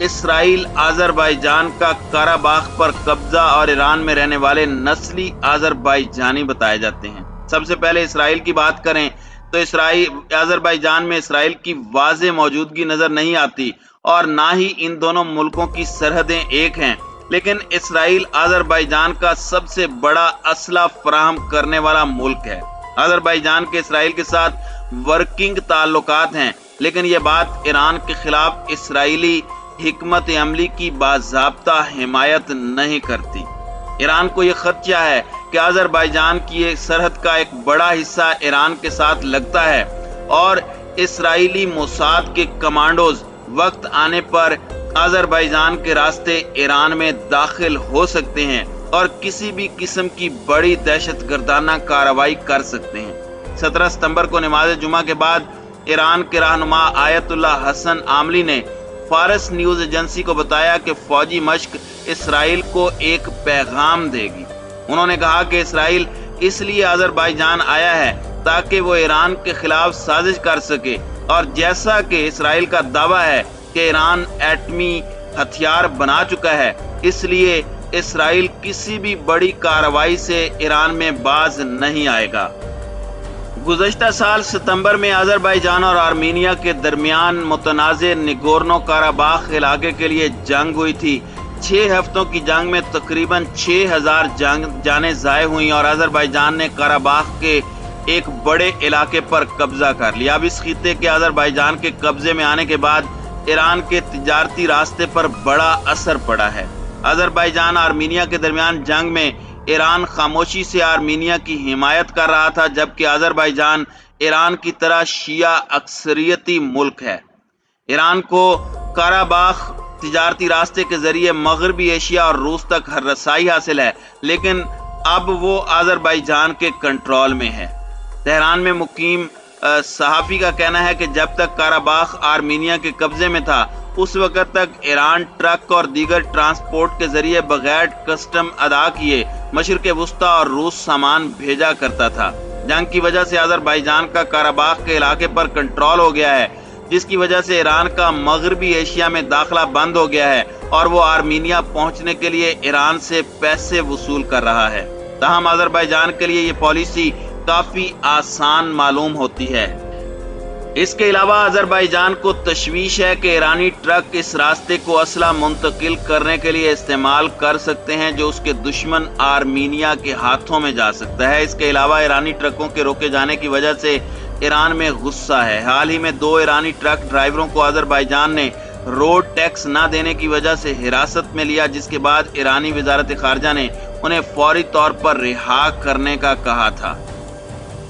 اسرائیل آذربائیجان کا قراباخ پر قبضہ اور ایران میں رہنے والے نسلی آذربائیجانی بتائے جاتے ہیں۔ سب سے پہلے اسرائیل کی بات کریں تو آذربائیجان میں اسرائیل کی واضح موجودگی نظر نہیں آتی اور نہ ہی ان دونوں ملکوں کی سرحدیں ایک ہیں، لیکن اسرائیل آذربائیجان کا سب سے بڑا اسلحہ فراہم کرنے والا ملک ہے۔ آذربائیجان کے اسرائیل کے ساتھ ورکنگ تعلقات ہیں، لیکن یہ بات ایران کے خلاف اسرائیلی حکمت عملی کی باضابطہ حمایت نہیں کرتی۔ ایران کو یہ خدشہ ہے کہ آذربائیجان کی ایک سرحد کا ایک بڑا حصہ ایران کے ساتھ لگتا ہے اور اسرائیلی موساد کے کمانڈوز وقت آنے پر آذربائیجان کے راستے ایران میں داخل ہو سکتے ہیں اور کسی بھی قسم کی بڑی دہشت گردانہ کارروائی کر سکتے ہیں۔ 17 ستمبر کو نماز جمعہ کے بعد ایران کے رہنما آیت اللہ حسن عاملی نے فارس نیوز ایجنسی کو بتایا کہ فوجی مشق اسرائیل کو ایک پیغام دے گی۔ انہوں نے کہا کہ اسرائیل اس لیے آذربائیجان آیا ہے تاکہ وہ ایران کے خلاف سازش کر سکے، اور جیسا کہ اسرائیل کا دعویٰ ہے کہ ایران ایٹمی ہتھیار بنا چکا ہے، اس لیے اسرائیل کسی بھی بڑی کارروائی سے ایران میں باز نہیں آئے گا۔ گزشتہ سال ستمبر میں آذربائیجان اور آرمینیا کے درمیان متنازع نگورنو قراباخ علاقے کے لیے جنگ ہوئی تھی۔ 6 ہفتوں کی جنگ میں تقریباً 6000 جانیں ضائع ہوئیں اور آذربائیجان نے قراباخ کے ایک بڑے علاقے پر قبضہ کر لیا۔ اب اس خطے کے آذربائیجان کے قبضے میں آنے کے بعد ایران کے تجارتی راستے پر بڑا اثر پڑا ہے۔ آذربائیجان آرمینیا کے درمیان جنگ میں ایران خاموشی سے آرمینیا کی حمایت کر رہا تھا، جبکہ آذربائیجان ایران کی طرح شیعہ اکثریتی ملک ہے۔ ایران کو قراباخ تجارتی راستے کے ذریعے مغربی ایشیا اور روس تک رسائی حاصل ہے، لیکن اب وہ آذربائیجان کے کنٹرول میں ہے۔ تہران میں مقیم صحافی کا کہنا ہے کہ جب تک قراباخ آرمینیا کے قبضے میں تھا، اس وقت تک ایران ٹرک اور دیگر ٹرانسپورٹ کے ذریعے بغیر کسٹم ادا کیے مشرق وسطی اور روس سامان بھیجا کرتا تھا۔ جنگ کی وجہ سے آذربائیجان کا قراباخ کے علاقے پر کنٹرول ہو گیا ہے، جس کی وجہ سے ایران کا مغربی ایشیا میں داخلہ بند ہو گیا ہے اور وہ آرمینیا پہنچنے کے لیے ایران سے پیسے وصول کر رہا ہے۔ تاہم آذربائیجان کے لیے یہ پالیسی کافی آسان معلوم ہوتی ہے۔ اس کے علاوہ آذربائیجان کو تشویش ہے کہ ایرانی ٹرک اس راستے کو اسلحہ منتقل کرنے کے لیے استعمال کر سکتے ہیں جو اس کے دشمن آرمینیا کے ہاتھوں میں جا سکتا ہے۔ اس کے علاوہ ایرانی ٹرکوں کے روکے جانے کی وجہ سے ایران میں غصہ ہے۔ حال ہی میں 2 ایرانی ٹرک ڈرائیوروں کو آذربائیجان نے روڈ ٹیکس نہ دینے کی وجہ سے حراست میں لیا، جس کے بعد ایرانی وزارت خارجہ نے انہیں فوری طور پر رہا کرنے کا کہا تھا۔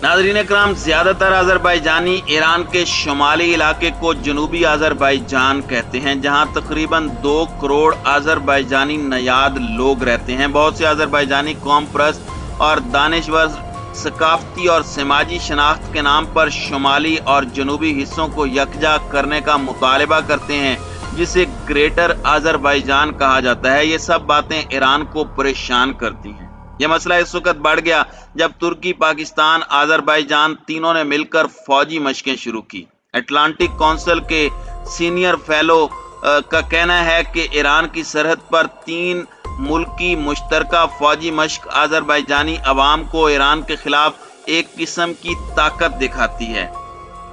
ناظرین اکرام، زیادہ تر آذربائیجانی ایران کے شمالی علاقے کو جنوبی آذربائیجان کہتے ہیں، جہاں تقریباً 2 کروڑ آذربائیجانی نژاد لوگ رہتے ہیں۔ بہت سے آذربائیجانی قوم پرست اور دانشور ثقافتی اور سماجی شناخت کے نام پر شمالی اور جنوبی حصوں کو یکجا کرنے کا مطالبہ کرتے ہیں، جسے گریٹر آذربائیجان کہا جاتا ہے۔ یہ سب باتیں ایران کو پریشان کرتی ہیں۔ یہ مسئلہ اس وقت بڑھ گیا جب ترکی، پاکستان، آذربائیجان تینوں نے مل کر فوجی مشقیں شروع کی۔ اٹلانٹک کونسل کے سینئر فیلو کا کہنا ہے کہ ایران کی سرحد پر 3 ملکی مشترکہ فوجی مشق آذربائیجانی عوام کو ایران کے خلاف ایک قسم کی طاقت دکھاتی ہے،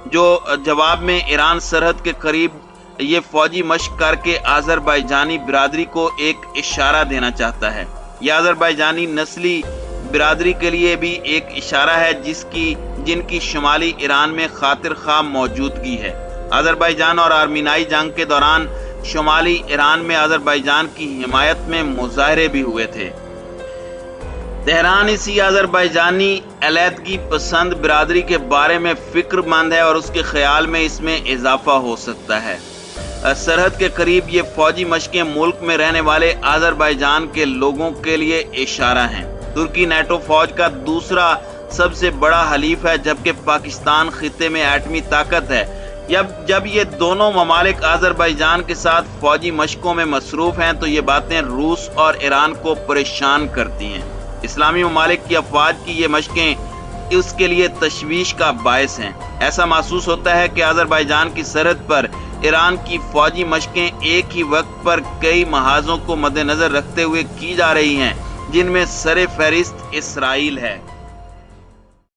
جو جواب میں ایران سرحد کے قریب یہ فوجی مشق کر کے آذربائیجانی برادری کو ایک اشارہ دینا چاہتا ہے۔ یہ آذربائیجانی نسلی برادری کے لیے بھی ایک اشارہ ہے جن کی شمالی ایران میں خاطر خواہ موجودگی ہے۔ آذربائیجان اور آرمینائی جنگ کے دوران شمالی ایران میں آذربائیجان کی حمایت میں مظاہرے بھی ہوئے تھے۔ تہران اسی آذربائیجانی علیحدگی پسند برادری کے بارے میں فکر مند ہے اور اس کے خیال میں اس میں اضافہ ہو سکتا ہے۔ سرحد کے قریب یہ فوجی مشقیں ملک میں رہنے والے آذربائیجان کے لوگوں کے لیے اشارہ ہیں۔ ترکی نیٹو فوج کا دوسرا سب سے بڑا حلیف ہے، جبکہ پاکستان خطے میں ایٹمی طاقت ہے۔ جب یہ دونوں ممالک آذربائیجان کے ساتھ فوجی مشقوں میں مصروف ہیں تو یہ باتیں روس اور ایران کو پریشان کرتی ہیں۔ اسلامی ممالک کی افواج کی یہ مشقیں اس کے لیے تشویش کا باعث ہیں۔ ایسا محسوس ہوتا ہے کہ آذربائیجان کی سرحد پر ایران کی فوجی مشقیں ایک ہی وقت پر کئی محاذوں کو مد نظر رکھتے ہوئے کی جا رہی ہیں، جن میں سر فہرست اسرائیل ہے۔